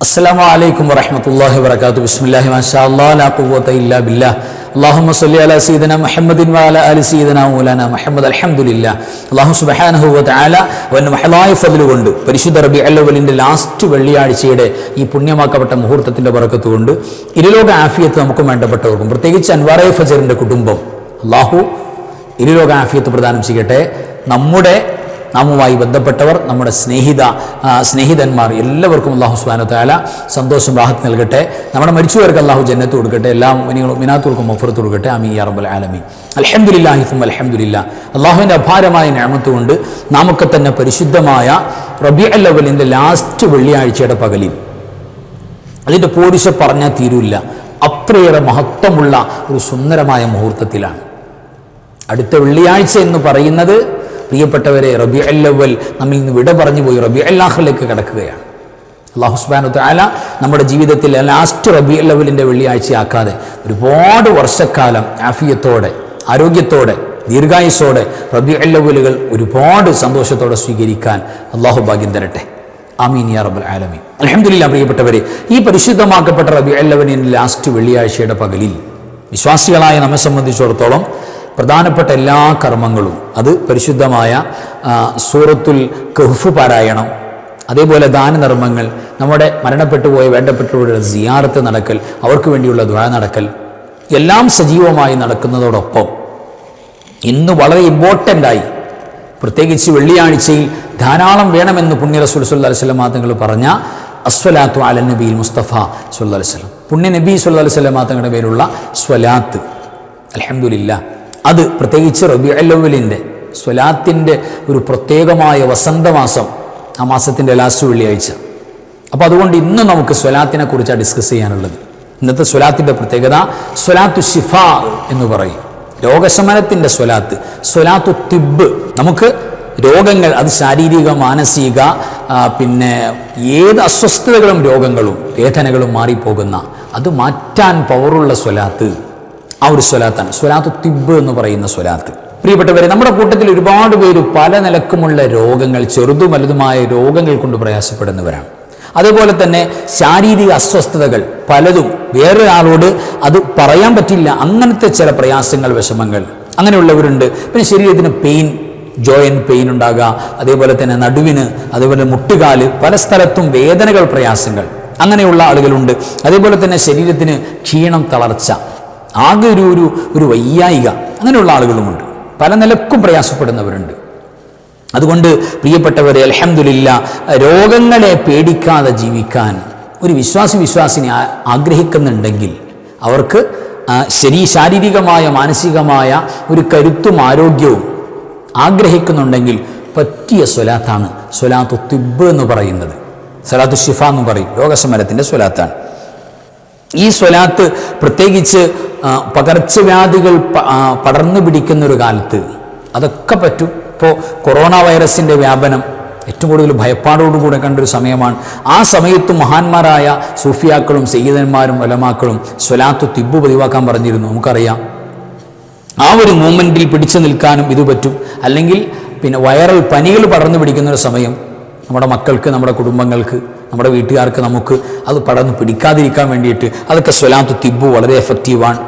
അസ്സലാമു അലൈക്കും വറഹ്മത്തുള്ളാഹി വബറകാതുഹു. ബിസ്മില്ലാഹി മാഷാഅല്ലാഹ് ലാ ഖുവത ഇല്ലാ ബില്ലാഹ്. അല്ലാഹുമ്മ സ്വല്ലി അലാ സയ്യിദിനാ മുഹമ്മദിൻ വഅലാ ആലി സയ്യിദിനാ മൗലാനാ മുഹമ്മദ്. അൽഹംദുലില്ലാഹ്. അല്ലാഹു സുബ്ഹാനഹു വ തആല അവന്റെ മഹളായ ഫദ്ൽ കൊണ്ട് പരിശുദ്ധ റബീഉൽ അവ്വലിന്റെ ലാസ്റ്റ് വെള്ളിയാഴ്ചയുടെ ഈ പുണ്യമാക്കപ്പെട്ട മുഹൂർത്തത്തിന്റെ ബറക്കത്ത് കൊണ്ട് ഇരുലോക ആഫിയത്ത് നമുക്ക് വേണ്ടപ്പെട്ടവർക്കും പ്രത്യേകിച്ച് അൻവാറെ ഫജറിന്റെ കുടുംബം അല്ലാഹു ഇരുലോക ആഫിയത്ത് പ്രദാനം ചെയ്യട്ടെ. നാമുമായി ബന്ധപ്പെട്ടവർ, നമ്മുടെ സ്നേഹിതന്മാർ എല്ലാവർക്കും അല്ലാഹു സുബ്ഹാനഹു വ തആല സന്തോഷം റാഹത്ത് നൽകട്ടെ. നമ്മുടെ മരിച്ചുപോയവർക്ക് അല്ലാഹു ജന്നത്ത് കൊടുക്കട്ടെ. എല്ലാ മിനാത്തുകൾക്കും മഗ്ഫിറത്ത് കൊടുക്കട്ടെ. ആമീൻ യാ റബ്ബൽ ആലമീൻ. അൽഹംദുലില്ലാഹി സുമ്മ അൽഹംദുലില്ലാഹ്. അല്ലാഹുവിൻ്റെ അപാരമായ നിഅമത്ത് കൊണ്ട് നാമൊക്കെ തന്നെ പരിശുദ്ധമായ റബീഉൽ അവ്വലിൻ്റെ ലാസ്റ്റ് വെള്ളിയാഴ്ചയുടെ പകലിൽ അതിൻ്റെ പോരിശ പറഞ്ഞാൽ തീരില്ല, അത്രയേറെ മഹത്വമുള്ള ഒരു സുന്ദരമായ മുഹൂർത്തത്തിലാണ്. അടുത്ത വെള്ളിയാഴ്ച എന്ന് പറയുന്നത് പ്രിയപ്പെട്ടവരെ റബീഉൽ അവ്വൽ നമ്മിൽ നിന്ന് വിട പറഞ്ഞു പോയി റബീഉൽ ആഖിറിലേക്ക് കടക്കുകയാണ്. അല്ലാഹു സുബ്ഹാനഹു വ തആല നമ്മുടെ ജീവിതത്തിൽ ലാസ്റ്റ് റബീഉൽ അവ്വലിൻ്റെ വെള്ളിയാഴ്ചയാക്കാതെ ഒരുപാട് വർഷക്കാലം ആഫിയത്തോടെ, ആരോഗ്യത്തോടെ, ദീർഘായുസ്സോടെ റബീഉൽ അവ്വലുകൾ ഒരുപാട് സന്തോഷത്തോടെ സ്വീകരിക്കാൻ അല്ലാഹു ഭാഗ്യം തരട്ടെ. ആമീൻ യാ റബ്ബൽ ആലമീൻ. അൽഹംദുലില്ലാഹ്. പ്രിയപ്പെട്ടവരെ, ഈ പരിശുദ്ധമാക്കപ്പെട്ട റബീഉൽ അവ്വലിൻ്റെ ലാസ്റ്റ് വെള്ളിയാഴ്ചയുടെ പകലിൽ വിശ്വാസികളായ നമ്മെ സംബന്ധിച്ചിടത്തോളം പ്രധാനപ്പെട്ട എല്ലാ കർമ്മങ്ങളും, അത് പരിശുദ്ധമായ സൂറത്തുൽ കഹ്ഫ് പാരായണം, അതേപോലെ ദാനധർമ്മങ്ങൾ, നമ്മുടെ മരണപ്പെട്ടു പോയ വേണ്ടപ്പെട്ടവരുടെ സിയാറത്ത് നടക്കൽ, അവർക്ക് വേണ്ടിയുള്ള ദുആ നടക്കൽ, എല്ലാം സജീവമായി നടക്കുന്നതോടൊപ്പം ഇന്ന് വളരെ ഇമ്പോർട്ടൻ്റായി പ്രത്യേകിച്ച് വെള്ളിയാഴ്ചയിൽ ധാരാളം വേണമെന്ന് പുണ്യ റസൂൽ സ്വല്ലല്ലാഹു അലൈഹി വസല്ലം തങ്ങൾ പറഞ്ഞ അസ്വലാത്തു അലൻ നബിയിൽ മുസ്തഫ സ്വല്ലല്ലാഹു അലൈഹി വസല്ലം, പുണ്യ നബി സ്വല്ലല്ലാഹു അലൈഹി വസല്ലം തങ്ങളുടെ പേരുള്ള സ്വലാത്ത്. അൽഹംദുലില്ലാഹ്. അത് പ്രത്യേകിച്ച് റബീഉൽ അവ്വലിൻ്റെ സ്വലാത്തിൻ്റെ ഒരു പ്രത്യേകമായ വസന്തമാസം, ആ മാസത്തിൻ്റെ ലാസ്റ്റ് വെള്ളിയാഴ്ച. അപ്പോൾ അതുകൊണ്ട് ഇന്ന് നമുക്ക് സ്വലാത്തിനെ കുറിച്ചാണ് ഡിസ്കസ് ചെയ്യാനുള്ളത്. ഇന്നത്തെ സ്വലാത്തിൻ്റെ പ്രത്യേകത സ്വലാത്തു ശിഫാ എന്ന് പറയും, രോഗശമനത്തിൻ്റെ സ്വലാത്ത്, സ്വലാത്തു തിബ്. നമുക്ക് രോഗങ്ങൾ, അത് ശാരീരിക, മാനസിക, പിന്നെ ഏത് അസ്വസ്ഥതകളും രോഗങ്ങളും വേദനകളും മാറിപ്പോകുന്ന, അത് മാറ്റാൻ പവറുള്ള സ്വലാത്ത്, ആ ഒരു സ്വലാത്താണ് സ്വലാത്തു തിബ് എന്ന് പറയുന്ന സ്വലാത്ത്. പ്രിയപ്പെട്ടവരെ, നമ്മുടെ കൂട്ടത്തിൽ ഒരുപാട് പേര് പല നിലക്കുമുള്ള രോഗങ്ങൾ, ചെറുതും വലുതുമായ രോഗങ്ങൾ കൊണ്ട് പ്രയാസപ്പെടുന്നവരാണ്. അതുപോലെ തന്നെ ശാരീരിക അസ്വസ്ഥതകൾ പലതും വേറൊരാളോട് അത് പറയാൻ പറ്റില്ല, അങ്ങനത്തെ ചില പ്രയാസങ്ങൾ, വിഷമങ്ങൾ അങ്ങനെയുള്ളവരുണ്ട്. പിന്നെ ശരീരത്തിന് പെയിൻ, ജോയിൻറ്റ് പെയിൻ ഉണ്ടാകുക, അതേപോലെ തന്നെ നടുവിന്, അതേപോലെ മുട്ടുകാല്, പല സ്ഥലത്തും വേദനകൾ, പ്രയാസങ്ങൾ, അങ്ങനെയുള്ള ആളുകളുണ്ട്. അതേപോലെ തന്നെ ശരീരത്തിന് ക്ഷീണം, തളർച്ച, ആകെ ഒരു വയ്യായിക, അങ്ങനെയുള്ള ആളുകളുമുണ്ട്. പല നിലക്കും പ്രയാസപ്പെടുന്നവരുണ്ട്. അതുകൊണ്ട് പ്രിയപ്പെട്ടവരെ, അൽഹംദുലില്ലാഹ്, രോഗങ്ങളെ പേടിക്കാതെ ജീവിക്കാൻ ഒരു വിശ്വാസിനി ആഗ്രഹിക്കുന്നുണ്ടെങ്കിൽ, അവർക്ക് ശാരീരികമായ, മാനസികമായ ഒരു കരുത്തും ആരോഗ്യവും ആഗ്രഹിക്കുന്നുണ്ടെങ്കിൽ പറ്റിയ സ്വലാത്താണ് സ്വലാത്തു തിബ് എന്ന് പറയുന്നത്. സ്വലാത്തു ശിഫ എന്ന് പറയും, രോഗശമനത്തിൻ്റെ സ്വലാത്താണ്. ഈ സ്വലാത്ത് പ്രത്യേകിച്ച് പകർച്ചവ്യാധികൾ പടർന്നു പിടിക്കുന്ന ഒരു കാലത്ത് അതൊക്കെ പറ്റും. ഇപ്പോൾ കൊറോണ വൈറസിൻ്റെ വ്യാപനം ഏറ്റവും കൂടുതൽ ഭയപ്പാടോടുകൂടെ കണ്ടൊരു സമയമാണ്. ആ സമയത്ത് മഹാന്മാരായ സൂഫിയാക്കളും സയ്യിദന്മാരും ഉലമാക്കളും സ്വലാത്തു തിബ് പതിവാക്കാൻ പറഞ്ഞിരുന്നു. നമുക്കറിയാം, ആ ഒരു മൂമെൻറ്റിൽ പിടിച്ചു നിൽക്കാനും ഇത് പറ്റും. അല്ലെങ്കിൽ പിന്നെ വൈറൽ പനികൾ പടർന്നു പിടിക്കുന്നൊരു സമയം നമ്മുടെ മക്കൾക്ക്, നമ്മുടെ കുടുംബങ്ങൾക്ക്, നമ്മുടെ വീട്ടുകാർക്ക്, നമുക്ക് അത് പടർന്ന് പിടിക്കാതിരിക്കാൻ വേണ്ടിയിട്ട് അതൊക്കെ സ്വലാത്തു തിബ് വളരെ എഫക്റ്റീവാണ്.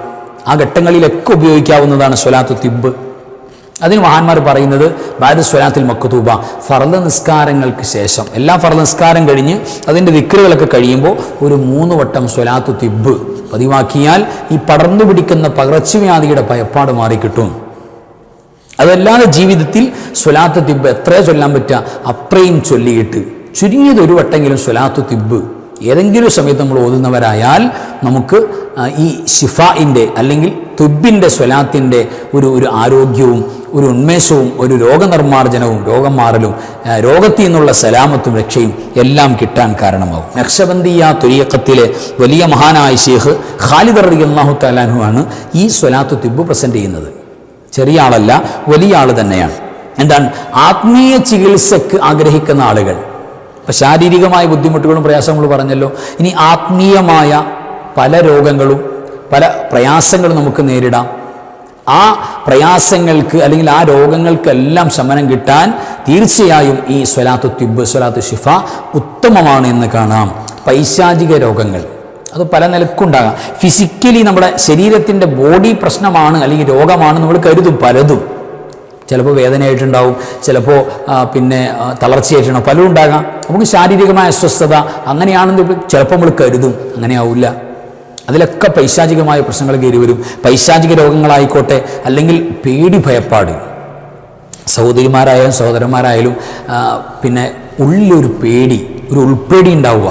ആ ഘട്ടങ്ങളിലൊക്കെ ഉപയോഗിക്കാവുന്നതാണ് സ്വലാത്തു തിബ്. അതിന് മഹാന്മാർ പറയുന്നത് ബാദ സ്വലാത്തിൽ മക്തൂബ, ഫർള് നിസ്കാരങ്ങൾക്ക് ശേഷം, എല്ലാ ഫർള് നിസ്കാരം കഴിഞ്ഞ് അതിൻ്റെ ദിക്റുകളൊക്കെ കഴിയുമ്പോൾ ഒരു 3 വട്ടം സ്വലാത്തു തിബ് പതിവാക്കിയാൽ ഈ പടർന്നു പിടിക്കുന്ന പകർച്ചവ്യാധിയുടെ ഭയപ്പാട് മാറിക്കിട്ടും. അതല്ലാതെ ജീവിതത്തിൽ സ്വലാത്തു തിബ് എത്ര ചൊല്ലാൻ പറ്റുക അത്രയും ചൊല്ലിയിട്ട് ചുരുങ്ങിയത് ഒരു വട്ടെങ്കിലും സ്വലാത്തു തിബ് ഏതെങ്കിലും സമയത്ത് നമ്മൾ ഓതുന്നവരായാൽ നമുക്ക് ഈ ഷിഫായിൻ്റെ അല്ലെങ്കിൽ തിബിൻ്റെ സ്വലാത്തിൻ്റെ ഒരു ആരോഗ്യവും, ഒരു ഉന്മേഷവും, ഒരു രോഗനിർമ്മാർജ്ജനവും, രോഗം മാറലും, രോഗത്തിൽ നിന്നുള്ള സലാമത്തും രക്ഷയും എല്ലാം കിട്ടാൻ കാരണമാകും. നഖ്ശബന്ദിയ തുരീഖത്തിലെ വലിയ മഹാനായ ശൈഖ് ഖാലിദ് റളിയല്ലാഹു തആല അൻഹു ആണ് ഈ സ്വലാത്തു തിബ് പ്രസൻറ്റ് ചെയ്യുന്നത്. ചെറിയ ആളല്ല, വലിയ ആൾ തന്നെയാണ്. എന്താണ്? ആത്മീയ ചികിത്സക്ക് ആഗ്രഹിക്കുന്ന ആളുകൾ. ഇപ്പം ശാരീരികമായ ബുദ്ധിമുട്ടുകളും പ്രയാസങ്ങളും പറഞ്ഞല്ലോ, ഇനി ആത്മീയമായ പല രോഗങ്ങളും, പല പ്രയാസങ്ങളും നമുക്ക് നേരിടാം. ആ പ്രയാസങ്ങൾക്ക് അല്ലെങ്കിൽ ആ രോഗങ്ങൾക്കെല്ലാം ശമനം കിട്ടാൻ തീർച്ചയായും ഈ സ്വലാത്തു തിബ്, സ്വലാത്തു ശിഫ ഉത്തമമാണ് എന്ന് കാണാം. പൈശാചിക രോഗങ്ങൾ അത് പല നിലക്കുണ്ടാകാം. ഫിസിക്കലി നമ്മുടെ ശരീരത്തിൻ്റെ ബോഡി പ്രശ്നമാണ് അല്ലെങ്കിൽ രോഗമാണ് നമ്മൾ കരുതും പലതും. ചിലപ്പോൾ വേദനയായിട്ടുണ്ടാവും, ചിലപ്പോൾ തളർച്ചയായിട്ടുണ്ടാവും, പലതും ഉണ്ടാകാം. നമുക്ക് ശാരീരികമായ അസ്വസ്ഥത അങ്ങനെയാണെന്ന് ചിലപ്പോൾ നമ്മൾ കരുതും, അങ്ങനെയാവില്ല. അതിലൊക്കെ പൈശാചികമായ പ്രശ്നങ്ങൾ കയറി വരും. പൈശാചിക രോഗങ്ങളായിക്കോട്ടെ, അല്ലെങ്കിൽ പേടി ഭയപ്പാട്, സഹോദരിമാരായാലും സഹോദരന്മാരായാലും ഉള്ളിലൊരു പേടി, ഒരു ഉൾപ്പേടി ഉണ്ടാവുക,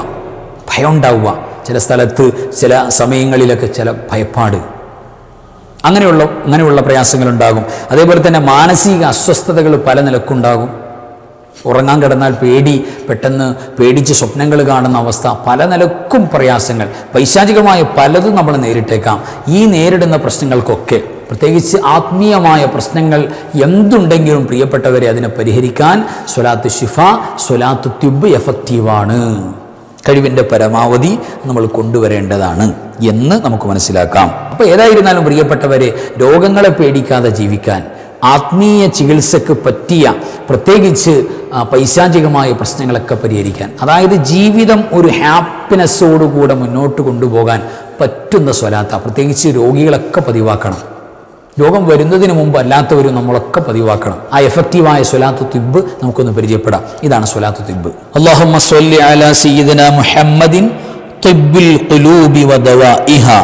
ഭയം ഉണ്ടാവുക, ചില സ്ഥലത്ത് ചില സമയങ്ങളിലൊക്കെ ചില ഭയപ്പാട്, അങ്ങനെയുള്ള പ്രയാസങ്ങളുണ്ടാകും. അതേപോലെ തന്നെ മാനസിക അസ്വസ്ഥതകൾ പല നിലക്കുണ്ടാകും. ഉറങ്ങാൻ കിടന്നാൽ പെട്ടെന്ന് പേടിച്ച് സ്വപ്നങ്ങൾ കാണുന്ന അവസ്ഥ, പല നിലക്കും പ്രയാസങ്ങൾ, പൈശാചികമായ പലതും നമ്മൾ നേരിട്ടേക്കാം. ഈ നേരിടുന്ന പ്രശ്നങ്ങൾക്കൊക്കെ, പ്രത്യേകിച്ച് ആത്മീയമായ പ്രശ്നങ്ങൾ എന്തുണ്ടെങ്കിലും പ്രിയപ്പെട്ടവരെ അതിനെ പരിഹരിക്കാൻ സ്വലാത്ത് ശിഫ, സ്വലാത്ത് തിബ് എഫക്റ്റീവാണ്. കഴിവിൻ്റെ പരമാവധി നമ്മൾ കൊണ്ടുവരേണ്ടതാണ് എന്ന് നമുക്ക് മനസ്സിലാക്കാം. അപ്പോൾ ഏതായിരുന്നാലും പ്രിയപ്പെട്ടവരെ, രോഗങ്ങളെ പേടിക്കാതെ ജീവിക്കാൻ, ആത്മീയ ചികിത്സക്ക് പറ്റിയ പ്രത്യേകിച്ച് പൈശാചികമായ പ്രശ്നങ്ങളൊക്കെ പരിഹരിക്കാൻ, അതായത് ജീവിതം ഒരു ഹാപ്പിനെസ്സോടുകൂടെ മുന്നോട്ട് കൊണ്ടുപോകാൻ പറ്റുന്ന സ്വലാത്ത, പ്രത്യേകിച്ച് രോഗികളൊക്കെ പതിവാക്കണം. രോഗം വരുന്നതിന് മുമ്പ് അല്ലാത്തവരും നമ്മളൊക്കെ പതിവാക്കണം. ആ എഫക്റ്റീവായ സ്വലാത്തു തിബ് നമുക്കൊന്ന് പരിചയപ്പെടാം. ഇതാണ് സ്വലാത്തു തിബ്. അല്ലാഹുമ്മ സ്വല്ലി അലാ സയ്യിദിനാ മുഹമ്മദിൻ തിബ്ബിൽ ഖുലൂബി വദവാഇഹാ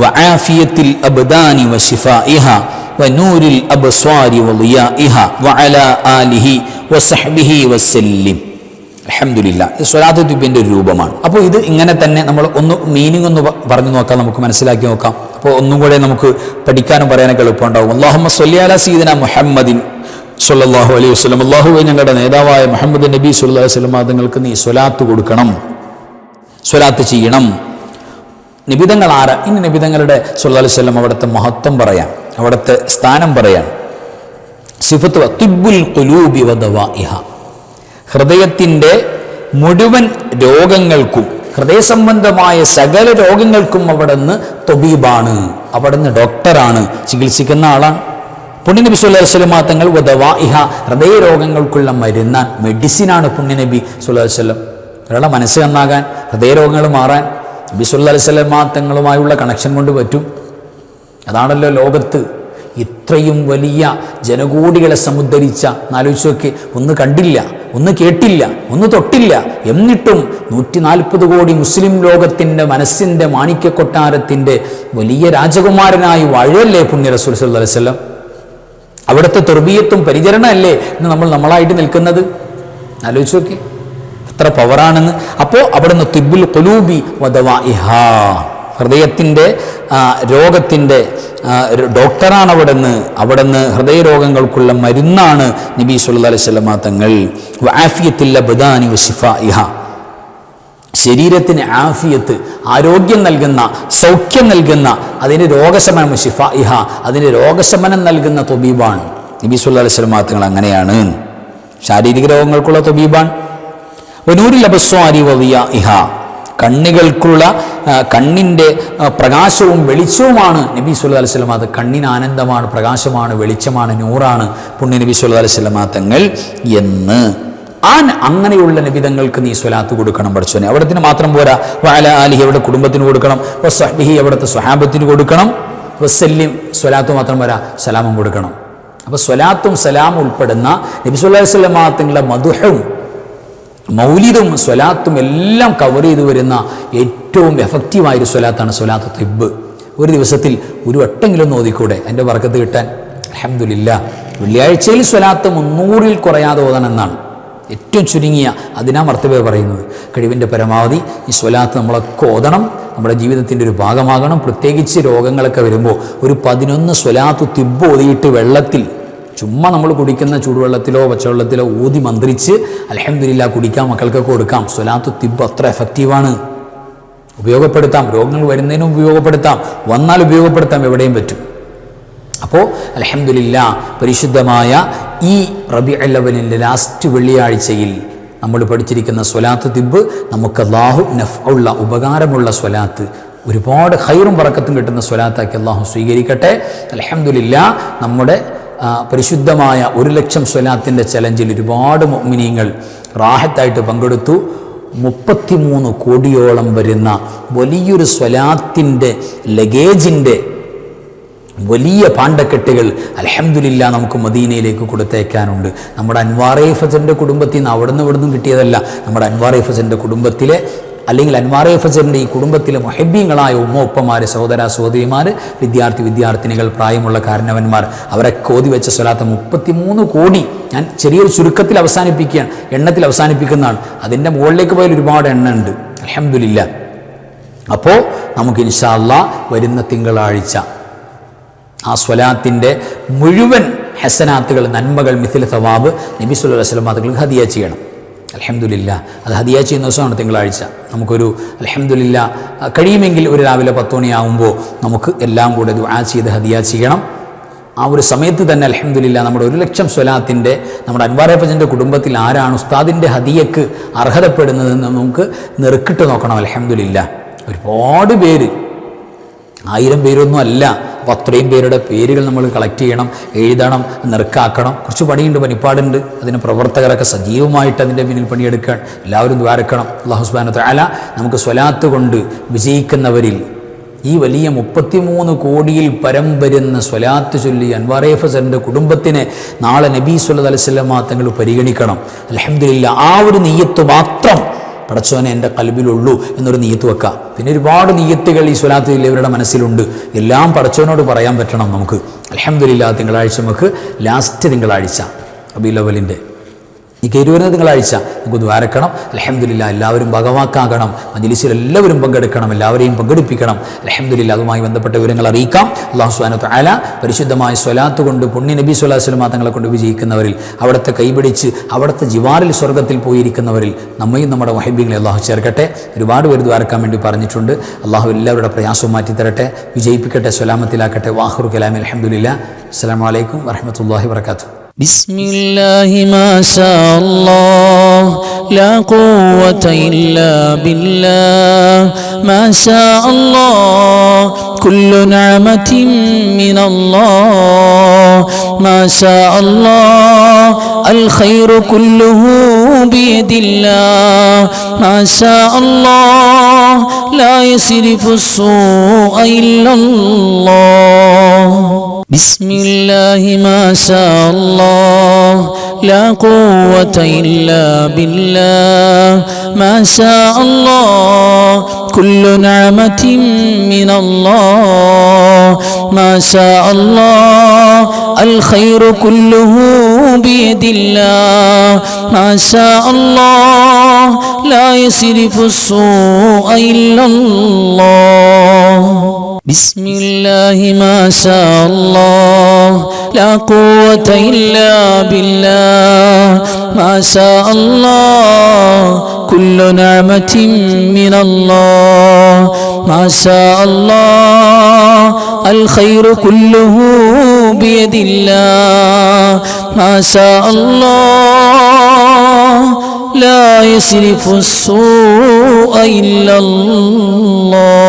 വആഫിയത്തിൽ അബ്ദാനി വശിഫാഇഹാ വനൂരിൽ അബ്സ്വാരി വളിയാഇഹാ വഅലാ ആലിഹി വസഹ്ബിഹി വസല്ലിം. അൽഹംദുലില്ലാഹ്. ഇത് സ്വലാത്തു തിബിൻ്റെ ഒരു രൂപമാണ്. അപ്പോൾ ഇത് ഇങ്ങനെ തന്നെ നമ്മൾ മീനിങ് ഒന്ന് പറഞ്ഞു നോക്കാം, നമുക്ക് മനസ്സിലാക്കി നോക്കാം. അപ്പോൾ ഒന്നും കൂടെ നമുക്ക് പഠിക്കാനും പറയാനൊക്കെ എളുപ്പമുണ്ടാവും. അല്ലാഹുമ്മ സ്വല്ലി അലാ സയ്യിദിനാ മുഹമ്മദിൻ സ്വല്ലല്ലാഹു അലൈഹി വസല്ലം. അല്ലാഹുവേ, ഞങ്ങളുടെ നേതാവായ മുഹമ്മദ് നബി സ്വല്ലല്ലാഹു അലൈഹി വസല്ലം തങ്ങൾക്ക് നീ സ്വലാത്ത് കൊടുക്കണം, സ്വലാത്ത് ചെയ്യണം. നിബിതങ്ങൾ ആരാ? ഇനി നിബിതങ്ങളുടെ സ്വല്ലല്ലാഹു അലൈഹി വസല്ലം അവിടുത്തെ മഹത്വം പറയാം, അവിടുത്തെ സ്ഥാനം പറയാം. സിഫത്ത് തിബ്ബുൽ ഖുലൂബി വദവാഇഹ, ഹൃദയത്തിൻ്റെ മുഴുവൻ രോഗങ്ങൾക്കും, ഹൃദയ സംബന്ധമായ സകല രോഗങ്ങൾക്കും അവിടുന്ന് തൊബീബാണ്, അവിടുന്ന് ഡോക്ടറാണ്, ചികിത്സിക്കുന്ന ആളാണ്. പുണ്യനബി സ്വല്ലല്ലാഹു അലൈഹി വസല്ലം തങ്ങൾ വദവാഇഹ, ഹൃദയ രോഗങ്ങൾക്കുള്ള മരുന്നാൻ, മെഡിസിനാണ് പുണ്യനബി സ്വല്ലല്ലാഹു അലൈഹി വസല്ലം. ഒരാളുടെ മനസ്സ് നന്നാകാൻ, ഹൃദയരോഗങ്ങൾ മാറാൻ നബി സ്വല്ലല്ലാഹു അലൈഹി വസല്ലം തങ്ങളുമായുള്ള കണക്ഷൻ കൊണ്ട് പറ്റും. അതാണല്ലോ ലോകത്ത് ഇത്രയും വലിയ ജനകോടികളെ സമുദ്ധരിച്ച, ആലോചിച്ച് നോക്കി, ഒന്ന് കണ്ടില്ല, ഒന്ന് കേട്ടില്ല, ഒന്ന് തൊട്ടില്ല, എന്നിട്ടും 140 കോടി മുസ്ലിം ലോകത്തിൻ്റെ മനസ്സിൻ്റെ മാണിക്യക്കൊട്ടാരത്തിൻ്റെ വലിയ രാജകുമാരനായി വാഴല്ലേ പുണ്യ റസൂൽ സല്ലല്ലാഹു അലൈഹി വസല്ലം. അവിടുത്തെ തർബിയത്തും പരിചരണമല്ലേ ഇന്ന് നമ്മളായിട്ട് നിൽക്കുന്നത്. ആലോചിച്ച് നോക്കി എത്ര പവറാണെന്ന്. അപ്പോൾ അവിടുന്ന് തിബ്ബുൽ ഖുലൂബി വദവാഇഹാ, ഹൃദയത്തിൻ്റെ രോഗത്തിൻ്റെ ഡോക്ടറാണ് അവിടുന്ന് ഹൃദയരോഗങ്ങൾക്കുള്ള മരുന്നാണ് നബി സല്ലല്ലാഹു അലൈഹി വസല്ലം തങ്ങൾ. വആഫിയത്തിൽ അബ്ദാനി വശിഫാഇഹ, ശരീരത്തിന് ആഫിയത്ത്, ആരോഗ്യം നൽകുന്ന, സൗഖ്യം നൽകുന്ന, അതിന് രോഗശമനം, ശിഫാഇഹ, അതിന് രോഗശമനം നൽകുന്ന തൊബീബാണ് നബി സല്ലല്ലാഹു അലൈഹി വസല്ലം തങ്ങൾ. അങ്ങനെയാണ് ശാരീരിക രോഗങ്ങൾക്കുള്ള തൊബീബാണ്. വനൂരിൽ അബ്സ്വാരി വളിയാഇഹ, കണ്ണുകൾക്കുള്ള കണ്ണിൻ്റെ പ്രകാശവും വെളിച്ചവുമാണ് നബി സല്ലല്ലാഹു അലൈഹി വസല്ലം. അത് കണ്ണിന് ആനന്ദമാണ്, പ്രകാശമാണ്, വെളിച്ചമാണ്, നൂറാണ് പുണ്യ നബി സല്ലല്ലാഹു അലൈഹി വസല്ലം തങ്ങൾ എന്ന്. അങ്ങനെയുള്ള നബിതങ്ങൾക്ക് നീ സ്വലാത്ത് കൊടുക്കണം പഠിച്ചോനെ. അവിടത്തിന് മാത്രം പോരാ, വഅലാ ആലിഹി, അവിടെ കുടുംബത്തിന് കൊടുക്കണം, വസ്വഹ്ബിഹി, അവിടുത്തെ സ്വഹാബത്തിന് കൊടുക്കണം, വസല്ലിം, സ്വലാത്ത് മാത്രം പോരാ, സലാമും കൊടുക്കണം. അപ്പോൾ സ്വലാത്തും സലാമും ഉൾപ്പെടുന്ന നബി സല്ലല്ലാഹു അലൈഹി വസല്ലം തങ്ങളുടെ മദ്ഹും മൗലിദും സ്വലാത്തും എല്ലാം കവർ ചെയ്തു വരുന്ന ഏറ്റവും എഫക്റ്റീവായൊരു സ്വലാത്താണ് സ്വലാത്ത് തിബ്. ഒരു ദിവസത്തിൽ ഒരു വട്ടെങ്കിലും ഓതിക്കൂടെ അതിൻ്റെ ബർക്കത്ത് കിട്ടാൻ? അൽഹംദുലില്ലാഹ്. വെള്ളിയാഴ്ചയിൽ സ്വലാത്ത് 300-ൽ കുറയാതെ ഓതണമെന്നാണ് ഏറ്റവും ചുരുങ്ങിയ, അതിനാ മർത്തബ പറയുന്നത്. കഴിവിൻ്റെ പരമാവധി ഈ സ്വലാത്ത് നമ്മളൊക്കെ ഓതണം, നമ്മുടെ ജീവിതത്തിൻ്റെ ഒരു ഭാഗമാകണം. പ്രത്യേകിച്ച് രോഗങ്ങളൊക്കെ വരുമ്പോൾ ഒരു 11 സ്വലാത്ത് തിബ് ഓതിയിട്ട് വെള്ളത്തിൽ, ചുമ്മാ നമ്മൾ കുടിക്കുന്ന ചൂടുവെള്ളത്തിലോ പച്ചവെള്ളത്തിലോ ഊതി മന്ത്രിച്ച് അൽഹംദുലില്ലാഹ് കുടിക്കാം, മക്കൾക്കൊക്കെ കൊടുക്കാം. സ്വലാത്തു തിബ് അത്ര എഫക്റ്റീവാണ്, ഉപയോഗപ്പെടുത്താം. രോഗങ്ങൾ വരുന്നതിനും ഉപയോഗപ്പെടുത്താം, വന്നാൽ ഉപയോഗപ്പെടുത്താം, എവിടെയും പറ്റും. അപ്പോൾ അൽഹംദുലില്ലാഹ് പരിശുദ്ധമായ ഈ റബീഉൽ അവ്വലിൻ്റെ ലാസ്റ്റ് വെള്ളിയാഴ്ചയിൽ നമ്മൾ പഠിച്ചിരിക്കുന്ന സ്വലാത്ത് തിബ് നമുക്ക് അല്ലാഹു നഫ്ഉള്ള, ഉപകാരമുള്ള സ്വലാത്ത്, ഒരുപാട് ഖൈറും ബറക്കത്തും കിട്ടുന്ന സ്വലാത്താക്കി അല്ലാഹു സ്വീകരിക്കട്ടെ. അൽഹംദുലില്ലാഹ് നമ്മുടെ പരിശുദ്ധമായ 1,00,000 സ്വലാത്തിൻ്റെ ചലഞ്ചിൽ ഒരുപാട് മുഅ്മിനീങ്ങൾ റാഹത്തായിട്ട് പങ്കെടുത്തു. 33 കോടിയോളം വരുന്ന വലിയൊരു സ്വലാത്തിൻ്റെ ലഗേജിൻ്റെ വലിയ പാണ്ടക്കെട്ടുകൾ അൽഹംദുലില്ലാ നമുക്ക് മദീനയിലേക്ക് കൊടുത്തേക്കാനുണ്ട്. നമ്മുടെ അൻവാർ ഫജറിൻ്റെ കുടുംബത്തിൽ നിന്ന് അവിടെ നിന്ന് കിട്ടിയതല്ല. നമ്മുടെ അൻവാർ ഫജറിൻ്റെ കുടുംബത്തിലെ അല്ലെങ്കിൽ അൻവാർ ഫജറിൻ്റെ ഈ കുടുംബത്തിലെ മുഹബ്ബീങ്ങളായ ഉപ്പമാർ, സഹോദര സഹോദരിമാർ, വിദ്യാർത്ഥിനികൾ, പ്രായമുള്ള കാരണവന്മാർ, അവരൊക്കെ ഓതി വെച്ച സ്വലാത്ത് 33 കോടി. ഞാൻ ചെറിയൊരു ചുരുക്കത്തിൽ അവസാനിപ്പിക്കുകയാണ്, എണ്ണത്തിൽ അവസാനിപ്പിക്കുന്നതാണ്. അതിൻ്റെ മുകളിലേക്ക് പോയാൽ ഒരുപാട് എണ്ണ ഉണ്ട്. അൽഹംദുലില്ലാ. അപ്പോൾ നമുക്ക് ഇൻഷാ അല്ലാഹ് വരുന്ന തിങ്കളാഴ്ച ആ സ്വലാത്തിൻ്റെ മുഴുവൻ ഹസനാത്തുകൾ, നന്മകൾ, മിഥിൽ സവാബ് നബി സല്ലല്ലാഹു അലൈഹി വസല്ലം തങ്ങൾക്ക് ഹദിയ ചെയ്യണം. അൽഹംദുലില്ലാ. അത് ഹദിയ ചെയ്യുന്ന ദിവസമാണ് തിങ്കളാഴ്ച. നമുക്കൊരു അൽഹംദുലില്ലാ കഴിയുമെങ്കിൽ ഒരു രാവിലെ 10 മണിയാകുമ്പോൾ നമുക്ക് എല്ലാം കൂടെ ദുആ ചെയ്ത് ഹദിയ ചെയ്യണം. ആ ഒരു സമയത്ത് തന്നെ അൽഹംദുലില്ലാ നമ്മുടെ 1,00,000 സ്വലാത്തിൻ്റെ നമ്മുടെ അൻവാർ ഫജറിൻ്റെ കുടുംബത്തിൽ ആരാണ് ഉസ്താദിൻ്റെ ഹദിയക്ക് അർഹതപ്പെടുന്നതെന്ന് നമുക്ക് നെറുക്കിട്ട് നോക്കണം. അൽഹംദുലില്ലാ ഒരുപാട് പേര്, 1000 പേരൊന്നും അല്ല. അപ്പോൾ അത്രയും പേരുടെ പേരുകൾ നമ്മൾ കളക്ട് ചെയ്യണം, എഴുതണം, നെറുക്കാക്കണം. കുറച്ച് പണിയുണ്ട്, പണിപ്പാടുണ്ട്. അതിന് പ്രവർത്തകരൊക്കെ സജീവമായിട്ട് അതിൻ്റെ പിന്നിൽ പണിയെടുക്കാൻ എല്ലാവരും ദ്വാരക്കണം. അല്ലാഹു സുബ്ഹാനഹു വ തആല നമുക്ക് സ്വലാത്ത് കൊണ്ട് വിജയിക്കുന്നവരിൽ ഈ വലിയ 33 കോടിയിൽ പരം വരുന്ന സ്വലാത്ത് ചൊല്ലി അൻവാർ ഫജറിൻ്റെ കുടുംബത്തിന് നാളെ നബി സല്ലല്ലാഹു അലൈഹി വസല്ലം തങ്ങൾ പരിഗണിക്കണം. അൽഹംദുലില്ലാ ആ ഒരു നിയ്യത്ത് മാത്രം പടച്ചോനെ എൻ്റെ കൽബിലുള്ളൂ എന്നൊരു നിയ്യത്ത് വെക്കാം. പിന്നെ ഒരുപാട് നിയ്യത്തുകൾ ഈ സ്വലാത്ത് ഇവരുടെ മനസ്സിലുണ്ട്. എല്ലാം പടച്ചോനോട് പറയാൻ പറ്റണം നമുക്ക്. അൽഹംദുലില്ലാ തിങ്കളാഴ്ച നമുക്ക് ലാസ്റ്റ് തിങ്കളാഴ്ച റബീഉൽ അവ്വലിൻ്റെ ഈ കയറുവരുന്ന തിങ്കളാഴ്ച നമുക്ക് ദ്വാരക്കണം. അൽഹംദുലില്ലാ എല്ലാവരും ഭാഗവാക്കാകണം. മജ്‌ലിസിൽ എല്ലാവരും പങ്കെടുക്കണം, എല്ലാവരെയും പങ്കെടുപ്പിക്കണം. അൽഹംദുലില്ലാ അതുമായി ബന്ധപ്പെട്ട വിവരങ്ങൾ അറിയിക്കാം. അല്ലാഹു സുബ്ഹാനഹു വ തആല പരിശുദ്ധമായ സ്വലാത്ത് കൊണ്ട് പുണ്യ നബി സ്വല്ലല്ലാഹു അലൈഹി വസല്ലം തങ്ങളെ കൊണ്ട് വിജയിക്കുന്നവരിൽ, അവിടുത്തെ കൈപിടിച്ച് അവിടുത്തെ ജിവാറിൽ സ്വർഗ്ഗത്തിൽ പോയിരിക്കുന്നവരിൽ നമ്മയും നമ്മുടെ മുഹബ്ബീങ്ങളെ അല്ലാഹു ചേർക്കട്ടെ. ഒരുപാട് പേര് ദ്വാരക്കാൻ വേണ്ടി പറഞ്ഞിട്ടുണ്ട്. അല്ലാഹു എല്ലാവരുടെ പ്രയാസവും മാറ്റിത്തരട്ടെ, വിജയിപ്പിക്കട്ടെ, സ്വലാമത്തിലാക്കട്ടെ. വാഖിറു കലാമി അൽഹംദുലില്ലാ. അസ്സലാമു അലൈക്കും വറഹ്മത്തുള്ളാഹി വബറകാതുഹു. بسم الله ما شاء الله لا قوة إلا بالله ما شاء الله كل نعمة من الله ما شاء الله الخير كله بيد الله ما شاء الله لا يصرف السوء إلا الله بسم الله ما شاء الله لا قوة إلا بالله ما شاء الله كل نعمة من الله ما شاء الله الخير كله بيد الله ما شاء الله لا يصرف السوء إلا الله بسم الله ما شاء الله لا قوة إلا بالله ما شاء الله كل نعمة من الله ما شاء الله الخير كله بيد الله ما شاء الله لا يصرف السوء إلا الله